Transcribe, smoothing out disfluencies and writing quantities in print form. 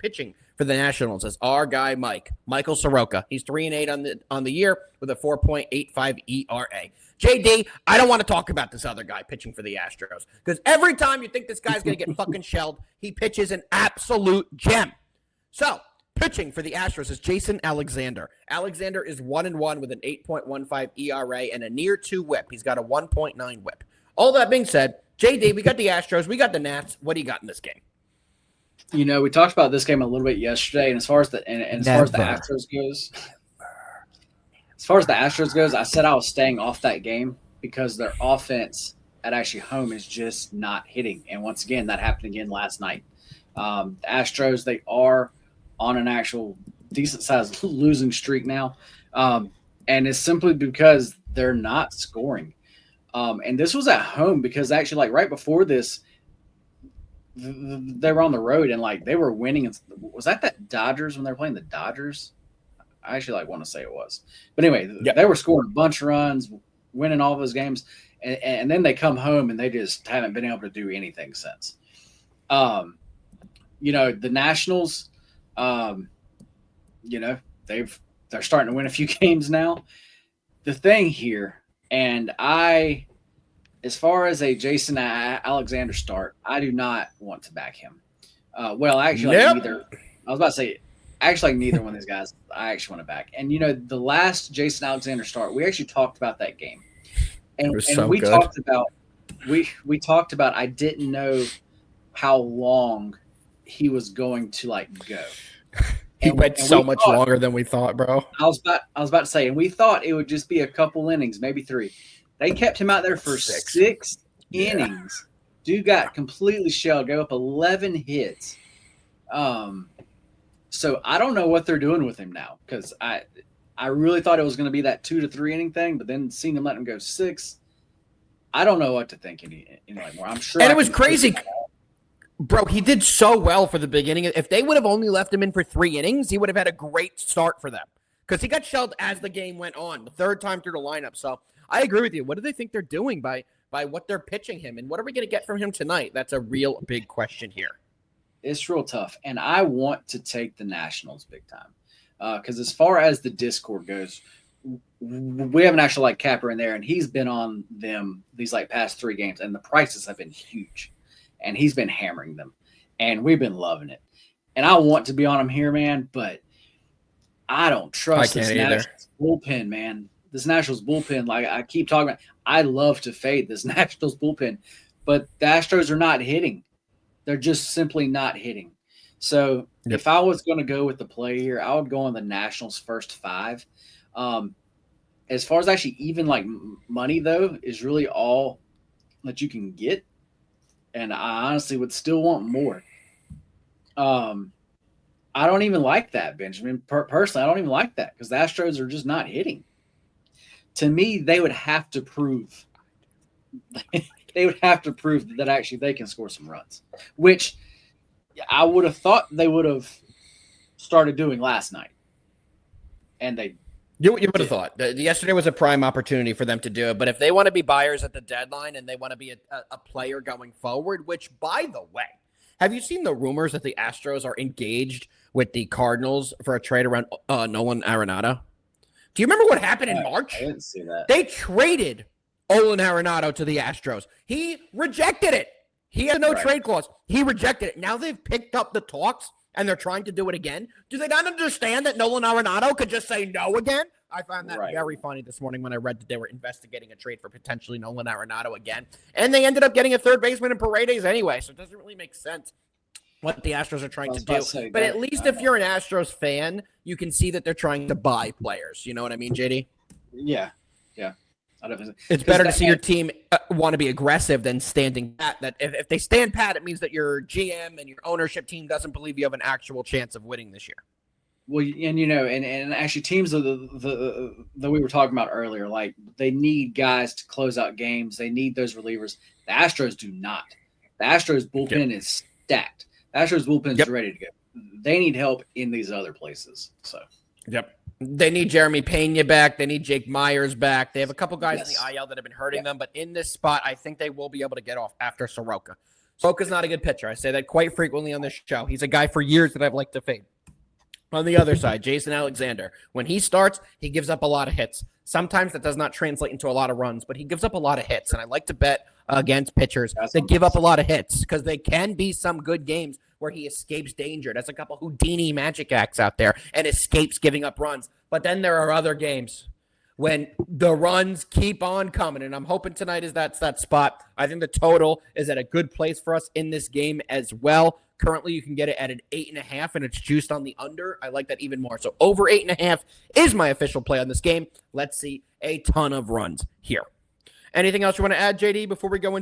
Pitching for the Nationals is our guy Michael Soroka. He's 3-8 on the year with a 4.85 ERA. JD, I don't want to talk about this other guy pitching for the Astros because every time you think this guy's going to get fucking shelled, he pitches an absolute gem. So, pitching for the Astros is Jason Alexander. Alexander is 1-1 with an 8.15 ERA and a near 2 whip. He's got a 1.9 whip. All that being said, JD, we got the Astros, we got the Nats. What do you got in this game? You know, we talked about this game a little bit yesterday, and as far as the Astros goes, I said I was staying off that game because their offense at actually home is just not hitting. And once again, that happened again last night. The Astros, they are on an actual decent-sized losing streak now, and it's simply because they're not scoring. And this was at home because actually, like right before this, they were on the road and like they were winning. And was that Dodgers when they were playing the Dodgers? I actually want to say it was, but anyway, They were scoring a bunch of runs, winning all those games, and then they come home and they just haven't been able to do anything since. You know, the Nationals, you know, they're starting to win a few games now. The thing here, and as far as a Jason Alexander start, I do not want to back him. Well, actually, neither. I was about to say, actually, neither one of these guys I actually want to back. And, you know, the last Jason Alexander start, we actually talked about that game. And we talked about I didn't know how long he was going to, like, go. He went so much longer than we thought, bro. I was about to say, and we thought it would just be a couple innings, maybe 3. They kept him out there for 6 innings. Dude got completely shelled, gave up 11 hits. So I don't know what they're doing with him now because I really thought it was going to be that 2 to 3 inning thing, but then seeing him let him go 6, I don't know what to think anymore. I'm sure. And it was crazy. Bro, he did so well for the beginning. If they would have only left him in for 3 innings, he would have had a great start for them because he got shelled as the game went on, the third time through the lineup. So I agree with you. What do they think they're doing by what they're pitching him, and what are we going to get from him tonight? That's a real big question here. It's real tough, and I want to take the Nationals big time because as far as the Discord goes, we have an actual like capper in there, and he's been on them these like past 3 games, and the prices have been huge, and he's been hammering them, and we've been loving it. And I want to be on him here, man, but I don't trust this Nationals bullpen, man. This Nationals bullpen, like I keep talking about, I love to fade this Nationals bullpen, but the Astros are not hitting. They're just simply not hitting. So if I was going to go with the play here, I would go on the Nationals first 5. As far as actually even like money, though, is really all that you can get. And I honestly would still want more. I don't even like that, Benjamin. Personally, I don't even like that because the Astros are just not hitting. To me, they would have to prove that actually they can score some runs, which I would have thought they would have started doing last night. And you would have thought. Yesterday was a prime opportunity for them to do it, but if they want to be buyers at the deadline and they want to be a player going forward, which, by the way, have you seen the rumors that the Astros are engaged with the Cardinals for a trade around Nolan Arenado? Do you remember what happened in March? I didn't see that. They traded Nolan Arenado to the Astros. He rejected it. He had no trade clause. He rejected it. Now they've picked up the talks, and they're trying to do it again. Do they not understand that Nolan Arenado could just say no again? I found that very funny this morning when I read that they were investigating a trade for potentially Nolan Arenado again. And they ended up getting a third baseman in Paredes anyway, so it doesn't really make sense what the Astros are trying to do. But at least if you're an Astros fan, you can see that they're trying to buy players. You know what I mean, JD? Yeah. It's better to see your team want to be aggressive than standing pat. That if they stand pat, it means that your GM and your ownership team doesn't believe you have an actual chance of winning this year. Well, and you know, and actually teams of the we were talking about earlier, like they need guys to close out games. They need those relievers. The Astros do not. The Astros bullpen is stacked. The Astros bullpen is ready to go. They need help in these other places. So. They need Jeremy Pena back. They need Jake Myers back. They have a couple guys in the IL that have been hurting them, but in this spot, I think they will be able to get off after Soroka. Soroka's not a good pitcher. I say that quite frequently on this show. He's a guy for years that I've liked to fade. On the other side, Jason Alexander. When he starts, he gives up a lot of hits. Sometimes that does not translate into a lot of runs, but he gives up a lot of hits. And I like to bet against pitchers that give up a lot of hits because they can be some good games where he escapes danger. There's a couple Houdini magic acts out there and escapes giving up runs. But then there are other games when the runs keep on coming. And I'm hoping tonight is that spot. I think the total is at a good place for us in this game as well. Currently, you can get it at an 8.5, and it's juiced on the under. I like that even more. So over 8.5 is my official play on this game. Let's see a ton of runs here. Anything else you want to add, JD, before we go into